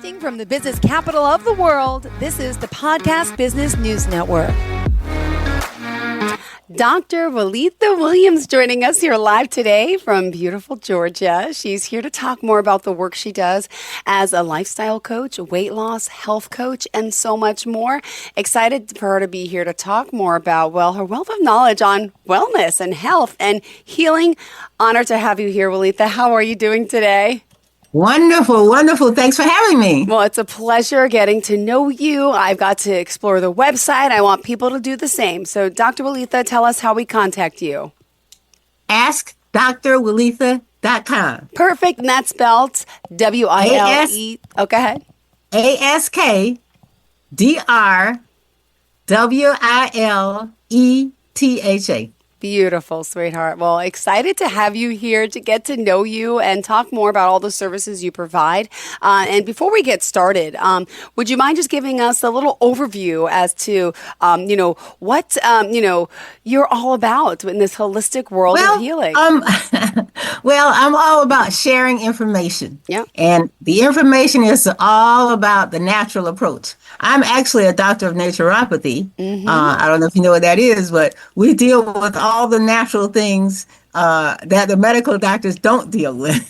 Broadcasting from the business capital of the world, this is the Podcast Business News Network. Dr. Wiletha Williams joining us here live today from beautiful Georgia. She's here to talk more about the work she does as a lifestyle coach, a weight loss, health coach, and so much more. Excited for her to be here to talk more about, well, her wealth of knowledge on wellness and health and healing. Honored to have you here, Wiletha. How are you doing today? Wonderful, wonderful. Thanks for having me. Well, it's a pleasure getting to know you. I've got to explore the website. I want people to do the same. So, Dr. Wiletha, tell us how we contact you. AskDrWiletha.com. Perfect. And that's spelled W-I-L-E. Oh, go ahead. AskDrWiletha. Beautiful, sweetheart. Well, excited to have you here to get to know you and talk more about all the services you provide. And before we get started, would you mind just giving us a little overview as to, what, you're all about in this holistic world of healing? Well, I'm all about sharing information. Yeah. And the information is all about the natural approach. I'm actually a doctor of naturopathy. Mm-hmm. I don't know if you know what that is, but we deal with all the natural things that the medical doctors don't deal with.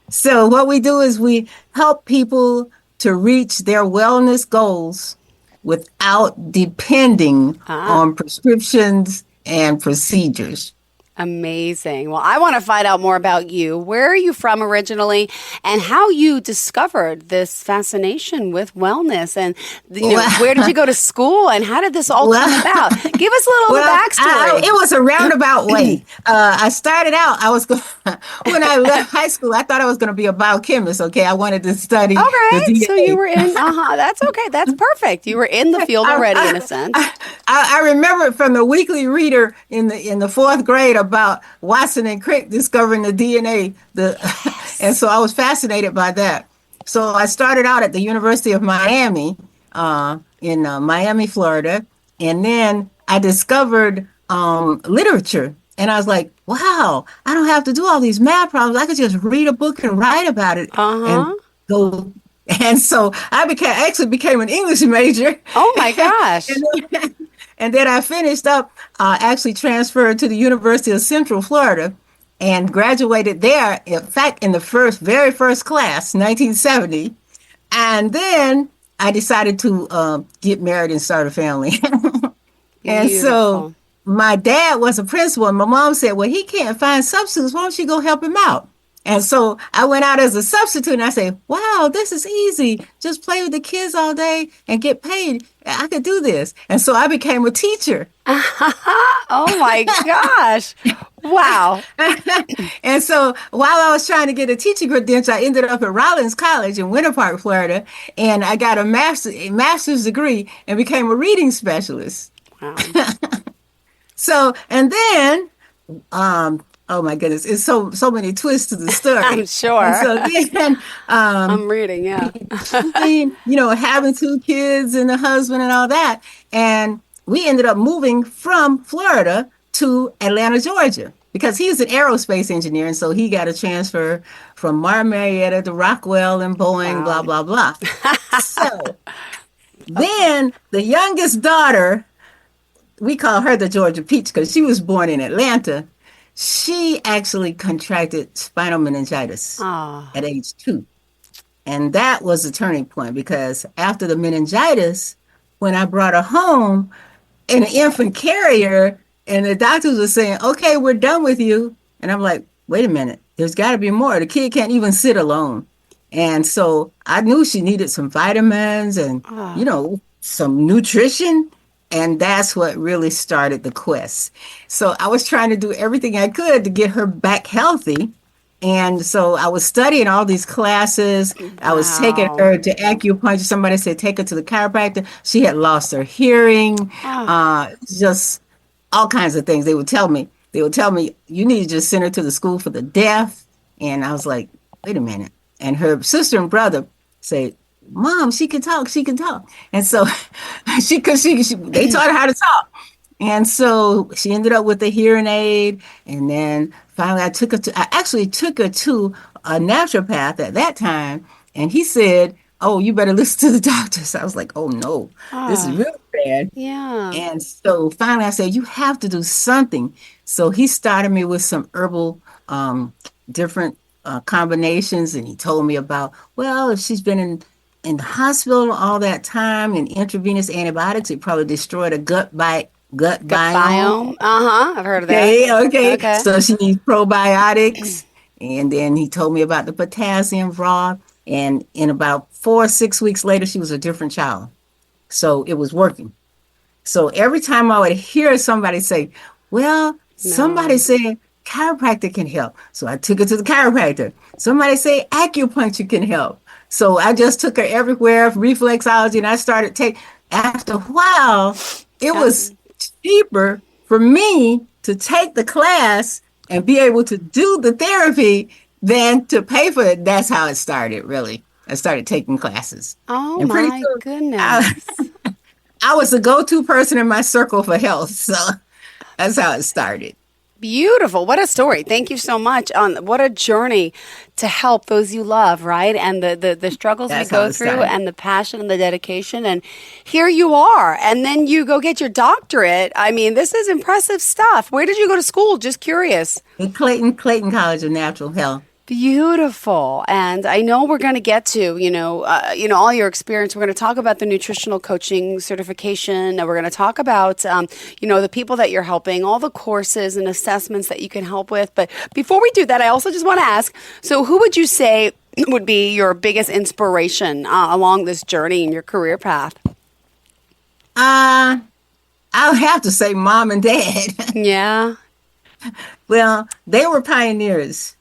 So what we do is we help people to reach their wellness goals without depending on prescriptions and procedures. Amazing. Well, I want to find out more about you. Where are you from originally and how you discovered this fascination with wellness? And where did you go to school and how did this all come about? Give us a little backstory. It was a roundabout way. I started out, when I left high school, I thought I was going to be a biochemist. Okay. I wanted to study. All right. So you were in, that's okay. That's perfect. You were in the field already in a sense. I remember from the weekly reader in the fourth grade about Watson and Crick discovering the DNA, and so I was fascinated by that. So I started out at the University of Miami, in Miami, Florida, and then I discovered literature, and I was like, wow, I don't have to do all these math problems. I could just read a book and write about it and go. And so I became an English major. Oh my gosh. And then I finished up, actually transferred to the University of Central Florida and graduated there, in fact, in the very first class, 1970. And then I decided to get married and start a family. And so my dad was a principal and my mom said, well, he can't find substitutes. Why don't you go help him out? And so I went out as a substitute and I said, wow, this is easy. Just play with the kids all day and get paid. I could do this. And so I became a teacher. Oh my gosh. Wow. And so while I was trying to get a teaching credential, I ended up at Rollins College in Winter Park, Florida. And I got a master's degree and became a reading specialist. Wow. And then, oh my goodness, it's so many twists to the story. I'm sure. And so then, I'm reading, yeah. Having two kids and a husband and all that. And we ended up moving from Florida to Atlanta, Georgia, because he's an aerospace engineer. And so he got a transfer from Martin Marietta to Rockwell and Boeing, blah, blah, blah. So then the youngest daughter, we call her the Georgia Peach because she was born in Atlanta. She actually contracted spinal meningitis at age 2. And that was the turning point because after the meningitis, when I brought her home in an infant carrier and the doctors were saying, okay, we're done with you. And I'm like, wait a minute, there's got to be more. The kid can't even sit alone. And so I knew she needed some vitamins and, some nutrition. And that's what really started the quest. So I was trying to do everything I could to get her back healthy. And so I was studying all these classes. Wow. I was taking her to acupuncture. Somebody said, take her to the chiropractor. She had lost her hearing, just all kinds of things. They would tell me, you need to just send her to the school for the deaf. And I was like, wait a minute. And her sister and brother said, Mom, she can talk. And so they taught her how to talk. And so she ended up with a hearing aid. And then finally I actually took her to a naturopath at that time. And he said, oh, you better listen to the doctor. So I was like, oh no, this is Ah, really bad. yeah. And so finally I said, you have to do something. So he started me with some herbal, different combinations. And he told me about, well, if she's been in the hospital all that time and intravenous antibiotics, it probably destroyed a gut Gut biome. biome. Uh-huh. I've heard of that. Okay, okay. Okay. So she needs probiotics. And then he told me about the potassium broth. And in about 4 or 6 weeks later, she was a different child. So it was working. So every time I would hear somebody say, well, somebody No. said chiropractor can help. So I took her to the chiropractor. Somebody say acupuncture can help. So I just took her everywhere, reflexology, and I started taking, after a while, it Got was cheaper for me to take the class and be able to do the therapy than to pay for it. That's how it started, really. I started taking classes. Oh And pretty my soon, I, goodness. I was the go-to person in my circle for health. So that's how it started. Beautiful. What a story. Thank you so much. On what a journey to help those you love, right? And the struggles we That's how go it through started. and the passion and the dedication. And here you are. And then you go get your doctorate. I mean, this is impressive stuff. Where did you go to school? Just curious. At Clayton College of Natural Health. Beautiful. And I know we're going to get to, all your experience. We're going to talk about the nutritional coaching certification. And we're going to talk about, the people that you're helping, all the courses and assessments that you can help with. But before we do that, I also just want to ask, so who would you say would be your biggest inspiration along this journey in your career path? Uh, I'll have to say mom and dad. Yeah. Well, they were pioneers.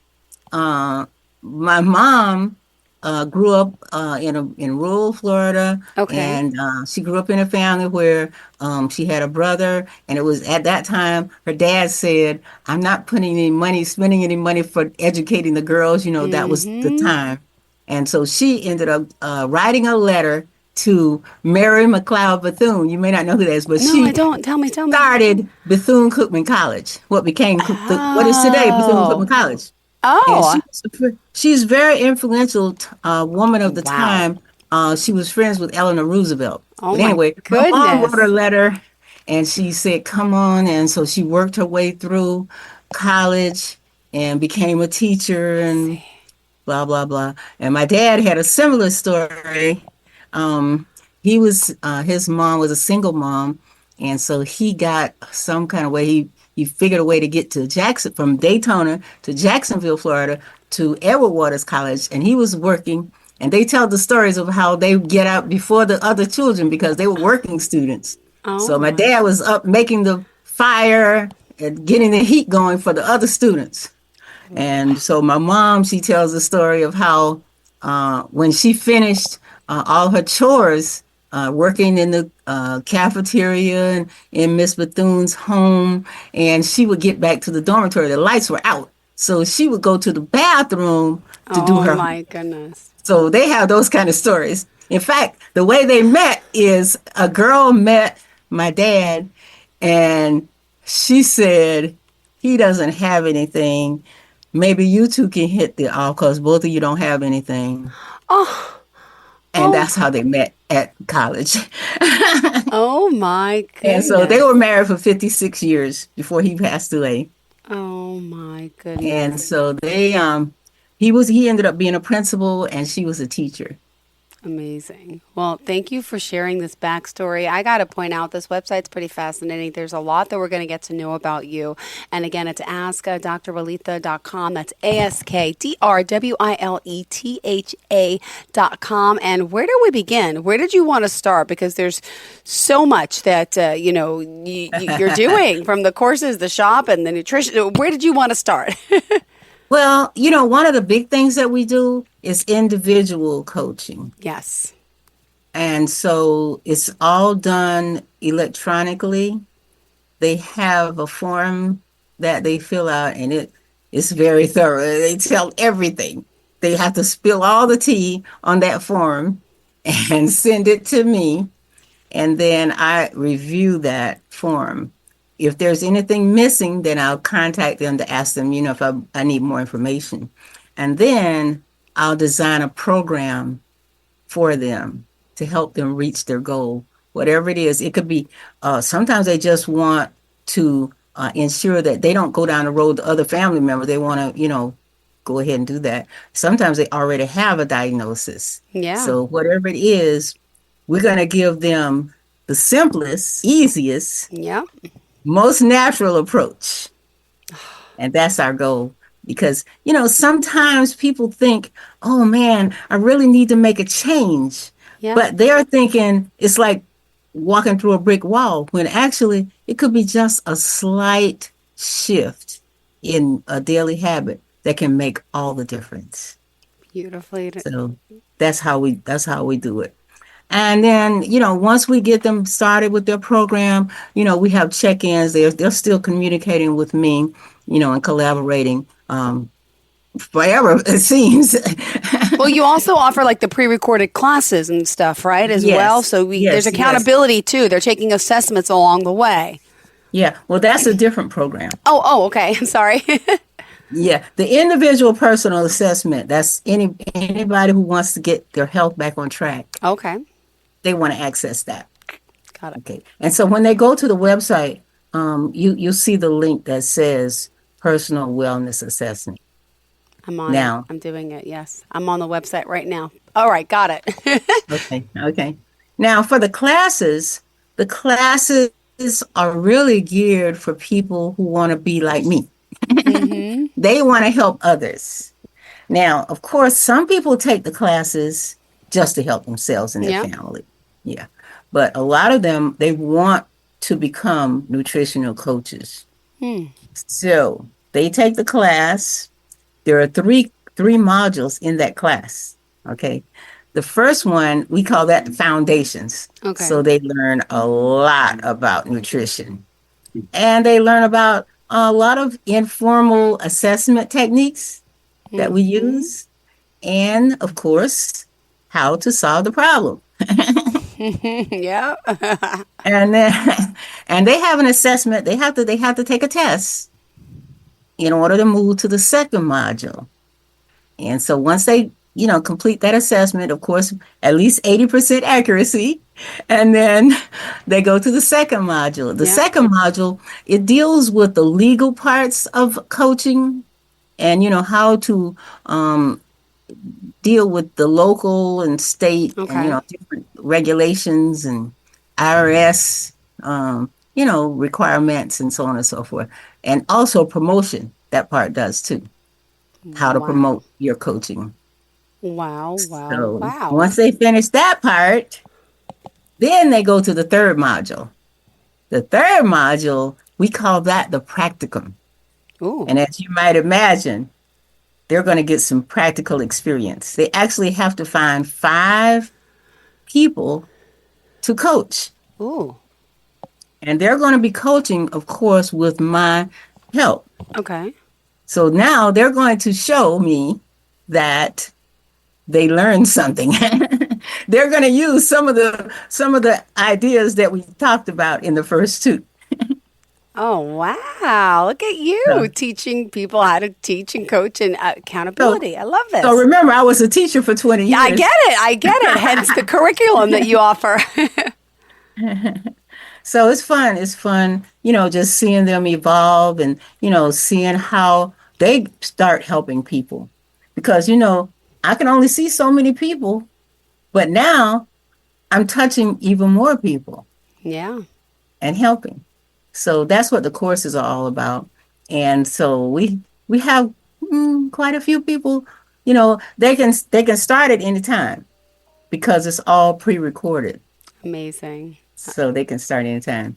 Uh, my mom grew up in rural Florida, Okay. and she grew up in a family where she had a brother, and it was at that time her dad said, "I'm not putting any money, spending any money for educating the girls." You know, that was the Mm-hmm. time, and so she ended up writing a letter to Mary McLeod Bethune. You may not know who that is, but No, I she don't. Tell me, tell me. started Bethune-Cookman College, what became what is today Oh. Bethune-Cookman College. And Oh. she's very influential woman of the Wow. time. She was friends with Eleanor Roosevelt. Oh But my anyway, my mom wrote her goodness. letter and she said, come on. And so she worked her way through college and became a teacher and blah, blah, blah. And my dad had a similar story. Um, his mom was a single mom. And so he got some kind of way, he figured a way to get to Jackson, from Daytona to Jacksonville, Florida, to Edward Waters College. And he was working, and they tell the stories of how they would get out before the other children because they were working students. Oh So my my. dad was up making the fire and getting the heat going for the other students. And so my mom, she tells the story of how when she finished all her chores, working in the cafeteria and in Miss Bethune's home, and she would get back to the dormitory. The lights were out. So she would go to the bathroom to do Oh her. my goodness. So they have those kind of stories. In fact, the way they met is a girl met my dad, and she said, he doesn't have anything. Maybe you two can hit the off because both of you don't have anything. Oh, And oh, that's how they met at college. oh my And so they goodness. were married for 56 years before he passed away. Oh my And goodness. so he ended up being a principal and she was a teacher. Amazing. Well, thank you for sharing this backstory. I got to point out this website's pretty fascinating. There's a lot that we're going to get to know about you. And again, it's askdrwiletha.com. That's askdrwiletha.com. And where do we begin? Where did you want to start? Because there's so much that, you're doing, from the courses, the shop, and the nutrition. Where did you want to start? Well, one of the big things that we do is individual coaching. Yes. And so it's all done electronically. They have a form that they fill out, and it's very thorough. They tell everything. They have to spill all the tea on that form and send it to me. And then I review that form. If there's anything missing, then I'll contact them to ask them, if I need more information. And then I'll design a program for them to help them reach their goal, whatever it is. It could be, sometimes they just want to ensure that they don't go down the road to other family members. They want to, go ahead and do that. Sometimes they already have a diagnosis. Yeah. So whatever it is, we're going to give them the simplest, easiest, Yeah. most natural approach. And that's our goal. Because, sometimes people think, oh man, I really need to make a change. Yeah. But they're thinking it's like walking through a brick wall, when actually it could be just a slight shift in a daily habit that can make all the difference. Beautifully. So that's how we do it. And then, once we get them started with their program, we have check-ins. They're still communicating with me, and collaborating forever, it seems. Well, you also offer like the pre-recorded classes and stuff, right, as well? So there's accountability too. They're taking assessments along the way. Yeah. Well, that's a different program. Oh, okay. I'm sorry. Yeah, the individual personal assessment, that's anybody who wants to get their health back on track. Okay. They want to access that. Got it. Okay. And so when they go to the website, you'll see the link that says personal wellness assessment. I'm on it. I'm doing it. Yes. I'm on the website right now. All right. Got it. Okay. Now for the classes are really geared for people who want to be like me. Mm-hmm. They want to help others. Now, of course, some people take the classes just to help themselves and their family. Yeah. But a lot of them, they want to become nutritional coaches. So they take the class. There are three modules in that class. Okay. The first one, we call that the foundations. Okay. So they learn a lot about nutrition. And they learn about a lot of informal assessment techniques that we use. And of course, how to solve the problem. Yeah. And they have an assessment. They have to take a test in order to move to the second module. And so once they, complete that assessment, of course, at least 80% accuracy, and then they go to the second module. The second module, it deals with the legal parts of coaching and, how to deal with the local and state and, different regulations and IRS, requirements and so on and so forth. And also promotion, that part does too. How to promote your coaching. Wow. Once they finish that part, then they go to the third module. The third module, we call that the practicum. Ooh. And as you might imagine, they're going to get some practical experience. They actually have to find 5 people to coach. Ooh. And they're going to be coaching, of course, with my help. Okay. So now they're going to show me that they learned something. They're going to use some of the ideas that we talked about in the first 2. Oh, wow. Look at you teaching people how to teach and coach and accountability. I love this. So remember, I was a teacher for 20 years. I get it. Hence the curriculum that you offer. So it's fun. It's fun, just seeing them evolve and, seeing how they start helping people. Because, I can only see so many people, but now I'm touching even more people. Yeah. And helping. So that's what the courses are all about. And so we have quite a few people, they can start at any time because it's all pre-recorded. Amazing. So they can start anytime.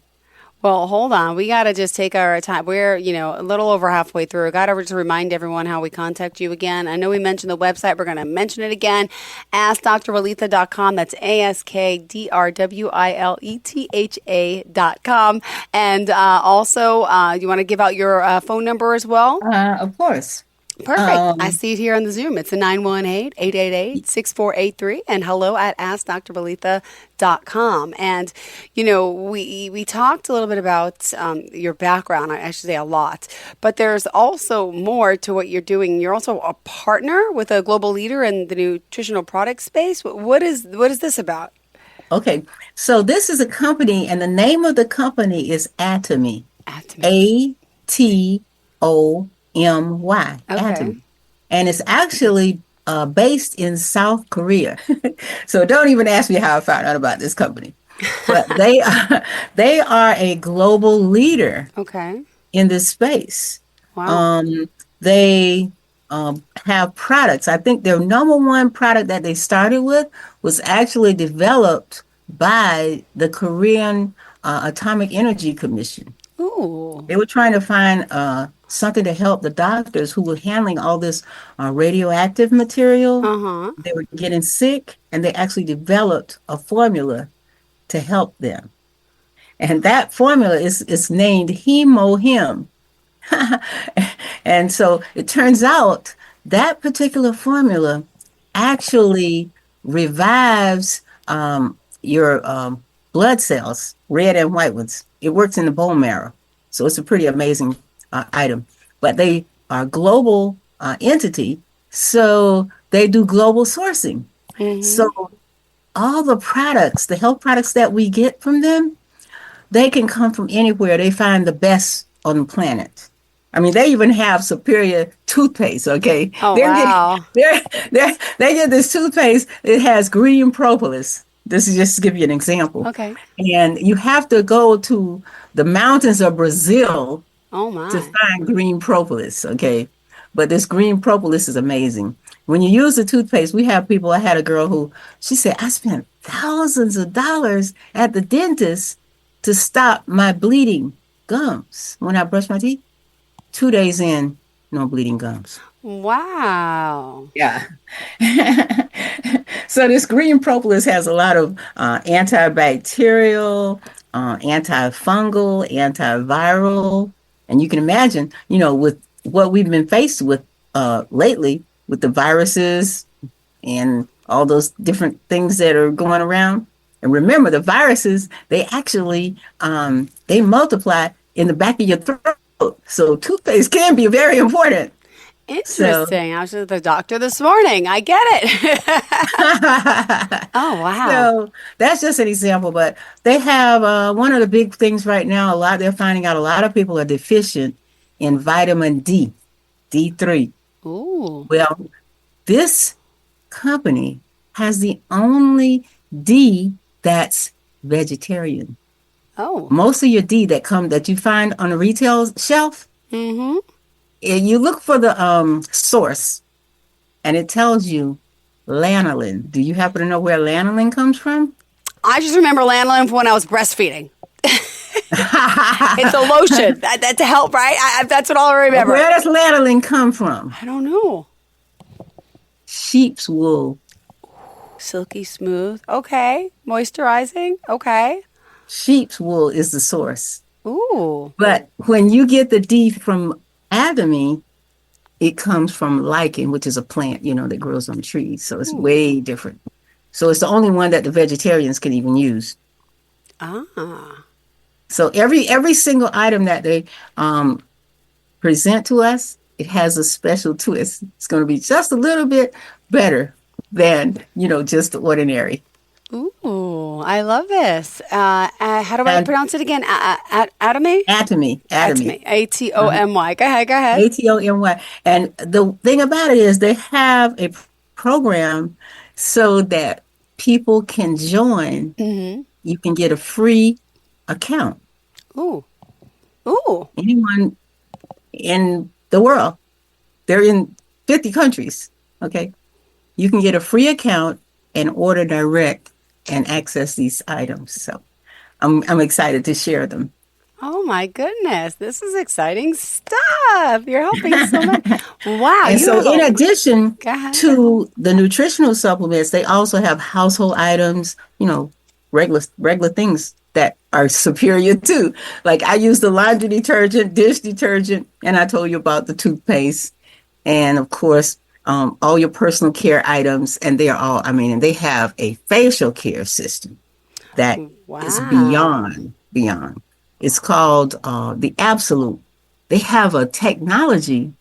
Well, hold on. We got to just take our time. We're, a little over halfway through. Got to just remind everyone how we contact you again. I know we mentioned the website. We're going to mention it again. AskDrWiletha.com. That's AskDrWiletha.com. And also, you want to give out your phone number as well? Of course. Perfect. I see it here on the Zoom. It's a 918-888-6483 and hello at askdrbeletha.com. And, we talked a little bit about your background, I should say a lot, but there's also more to what you're doing. You're also a partner with a global leader in the nutritional product space. What is this about? Okay, so this is a company, and the name of the company is Atomy. Atomy. Atomy. Okay. Atomy. And it's actually based in South Korea. So don't even ask me how I found out about this company. But they are a global leader Okay. in this space. Wow. They have products. I think their number one product that they started with was actually developed by the Korean Atomic Energy Commission. Ooh. They were trying to find something to help the doctors who were handling all this radioactive material. Uh-huh. They were getting sick, and they actually developed a formula to help them. And that formula is named HemoHim. And so it turns out that particular formula actually revives your blood cells, red and white ones. It works in the bone marrow. So it's a pretty amazing item. But they are a global entity, so they do global sourcing. Mm-hmm. So all the products, the health products that we get from them, they can come from anywhere. They find the best on the planet. I mean, they even have superior toothpaste, okay? Oh, wow. They get this toothpaste. It has green propolis. This is just to give you an example. Okay. And you have to go to the mountains of Brazil to find green propolis, okay? But this green propolis is amazing. When you use the toothpaste, I had a girl who, she said, I spent thousands of dollars at the dentist to stop my bleeding gums when I brush my teeth. 2 days in, no bleeding gums. Wow. Yeah. So this green propolis has a lot of antibacterial, antifungal, antiviral. And you can imagine, with what we've been faced with lately with the viruses and all those different things that are going around. And remember, the viruses, they actually, they multiply in the back of your throat. So toothpaste can be very important. Interesting. I was at the doctor this morning. I get it. Oh, wow. So that's just an example, but they have one of the big things right now, they're finding out a lot of people are deficient in vitamin D, D3. Ooh. Well, this company has the only D that's vegetarian. Oh. Most of your D that you find on the retail shelf, Mm-hmm. you look for the source, and it tells you lanolin. Do you happen to know where lanolin comes from? I just remember lanolin from when I was breastfeeding. It's a lotion that to help, right? That's what I remember. Where does lanolin come from? I don't know. Sheep's wool. Silky smooth. Okay. Moisturizing. Okay. Sheep's wool is the source. Ooh. But when you get the D from Atomy, it comes from lichen, which is a plant, that grows on trees. So it's way different. So it's the only one that the vegetarians can even use. Ah. So every single item that they present to us, it has a special twist. It's going to be just a little bit better than, just the ordinary. Ooh, I love this. How do I pronounce it again? Atomy? Atomy. Atomy. Go ahead. Atomy. And the thing about it is they have a program so that people can join. Mm-hmm. You can get a free account. Ooh. Anyone in the world. They're in 50 countries. Okay. You can get a free account and order direct and access these items. So I'm excited to share them. Oh my goodness. This is exciting stuff. You're helping so much. Wow. And so in addition to the nutritional supplements, they also have household items, regular things that are superior too. Like I use the laundry detergent, dish detergent, and I told you about the toothpaste. and of course, all your personal care items, and and they have a facial care system that is Wow. beyond. It's called the Absolute. They have a technology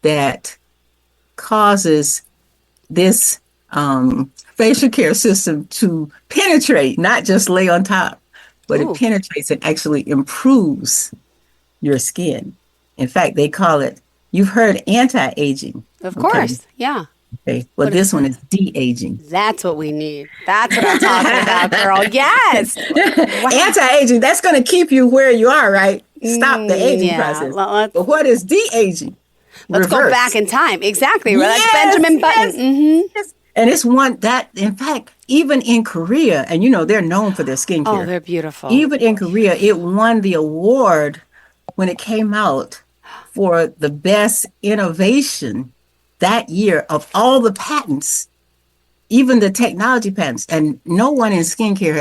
that causes this facial care system to penetrate, not just lay on top, but it Ooh, penetrates and actually improves your skin. In fact, they call it, you've heard anti-aging. of Okay. course. Yeah. Okay. Well, What is this one that? is de-aging. That's what we need. That's what I'm talking about, girl. Yes. Wow. Anti-aging, that's going to keep you where you are, right? Stop the aging Yeah. process. But what is de-aging? Let's go back Reverse. in time. Exactly. Right. That's Yes, Benjamin Button. yes, yes. And it's one that, in fact, even in Korea, and they're known for their Oh, skincare. they're beautiful. Even in Korea, it won the award when it came out for the best innovation that year of all the patents, even the technology patents. And no one in skincare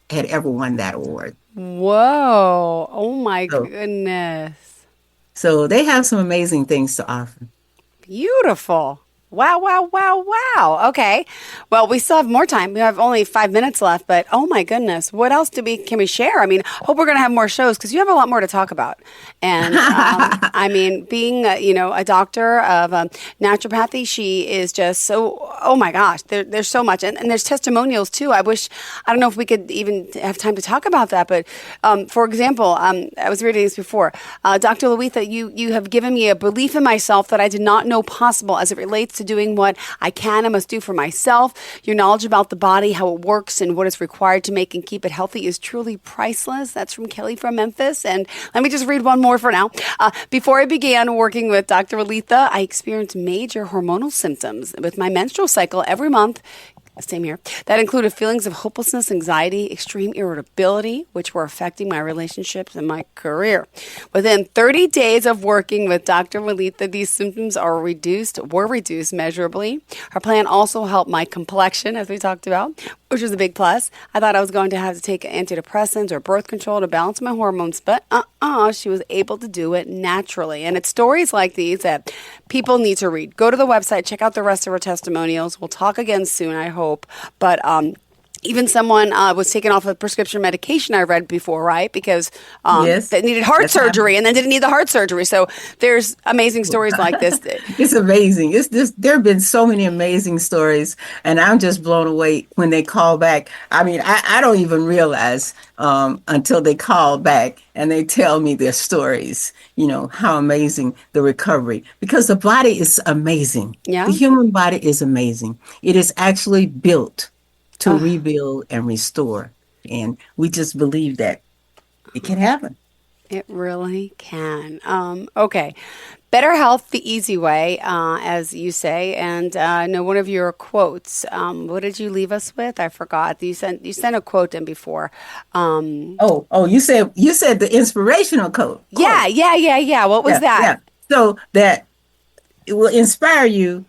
had ever won that award. Whoa. Oh my So, goodness. so they have some amazing things to offer. Beautiful. Wow, wow, wow, wow. Okay. Well, we still have more time. We have only 5 minutes left, but oh my goodness, what else can we share? I mean, hope we're going to have more shows because you have a lot more to talk about. And I mean, being a doctor of naturopathy, she is just so, oh my gosh, there's so much. And there's testimonials too. I don't know if we could even have time to talk about that, but for example, I was reading this before. Dr. Wiletha, you have given me a belief in myself that I did not know possible as it relates to doing what I can and must do for myself. Your knowledge about the body, how it works, and what is required to make and keep it healthy is truly priceless. That's from Kelly from Memphis. And let me just read one more for now. Before I began working with Dr. Wiletha, I experienced major hormonal symptoms with my menstrual cycle every month. Same here. That included feelings of hopelessness, anxiety, extreme irritability, which were affecting my relationships and my career. Within 30 days of working with Dr. Wiletha, these symptoms were reduced measurably. Her plan also helped my complexion, as we talked about, which was a big plus. I thought I was going to have to take antidepressants or birth control to balance my hormones, but she was able to do it naturally. And it's stories like these that people need to read. Go to the website, check out the rest of her testimonials. We'll talk again soon, I hope. But even someone was taken off of prescription medication I read before, right? Because Yes, that needed heart that's happened. surgery and then didn't need the heart surgery. So there's amazing stories like this. It's amazing. There have been so many amazing stories, and I'm just blown away when they call back. I mean, I don't even realize until they call back and they tell me their stories, how amazing the recovery, because the body is amazing. Yeah. The human body is amazing. It is actually built to rebuild and restore. And we just believe that it can happen. It really can. Okay. Better health the easy way, as you say. And I know one of your quotes. What did you leave us with? I forgot. You sent a quote in before. You said the inspirational quote. Yeah. What was that? Yeah. So that it will inspire you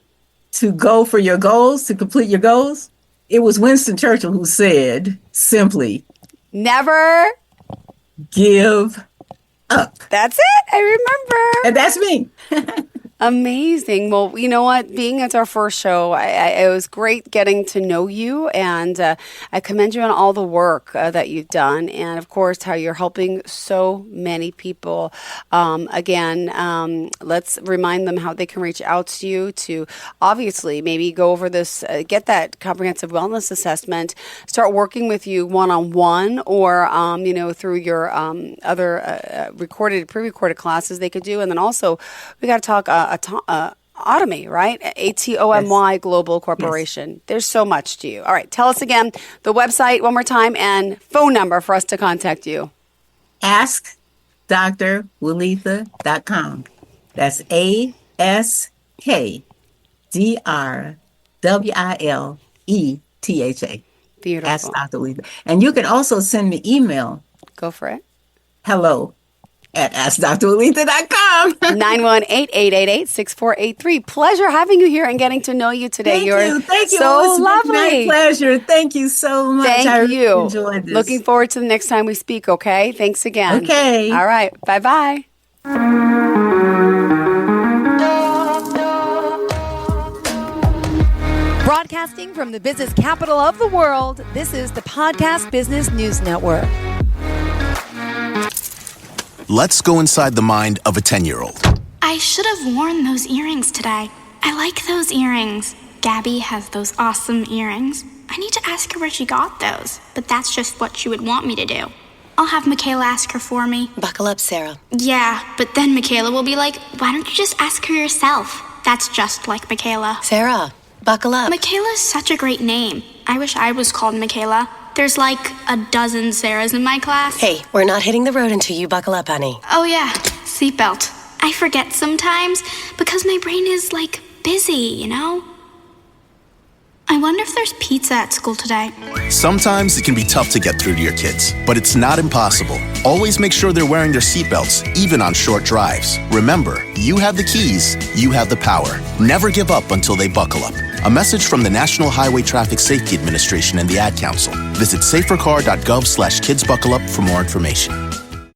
to go for your goals, to complete your goals. It was Winston Churchill who said simply, Never give up. That's it. I remember. And that's me. Amazing. Well, you know what? Being it's our first show, it was great getting to know you, and I commend you on all the work that you've done, and of course, how you're helping so many people. Let's remind them how they can reach out to you to obviously maybe go over this, get that comprehensive wellness assessment, start working with you one-on-one, or through your other pre-recorded classes they could do, and then also we got to talk. Atomy, right? ATOMY Global Corporation. Yes. There's so much to you. All right. Tell us again the website one more time and phone number for us to contact you. AskDrWiletha.com. That's AskDrWiletha. Beautiful. Ask Dr. Wiletha. And you can also send me email. Go for it. hello@AskDrWiletha.com. 918-888-6483. Pleasure having you here and getting to know you today. Thank you. Thank you. So It's lovely. My pleasure. Thank you so much. Thank you. Enjoyed this. Looking forward to the next time we speak, okay? Thanks again. Okay. All right. Bye-bye. Broadcasting from the business capital of the world, this is the Podcast Business News Network. Let's go inside the mind of a 10-year-old. I should have worn those earrings today. I like those earrings. Gabby has those awesome earrings. I need to ask her where she got those, but that's just what she would want me to do. I'll have Michaela ask her for me. Buckle up, Sarah. Yeah, but then Michaela will be like, why don't you just ask her yourself? That's just like Michaela. Sarah, buckle up. Michaela's such a great name. I wish I was called Michaela. There's like a dozen Sarahs in my class. Hey, we're not hitting the road until you buckle up, honey. Oh yeah, seatbelt. I forget sometimes because my brain is like busy, you know? I wonder if there's pizza at school today. Sometimes it can be tough to get through to your kids, but it's not impossible. Always make sure they're wearing their seatbelts, even on short drives. Remember, you have the keys, you have the power. Never give up until they buckle up. A message from the National Highway Traffic Safety Administration and the Ad Council. Visit safercar.gov/kidsbuckleup for more information.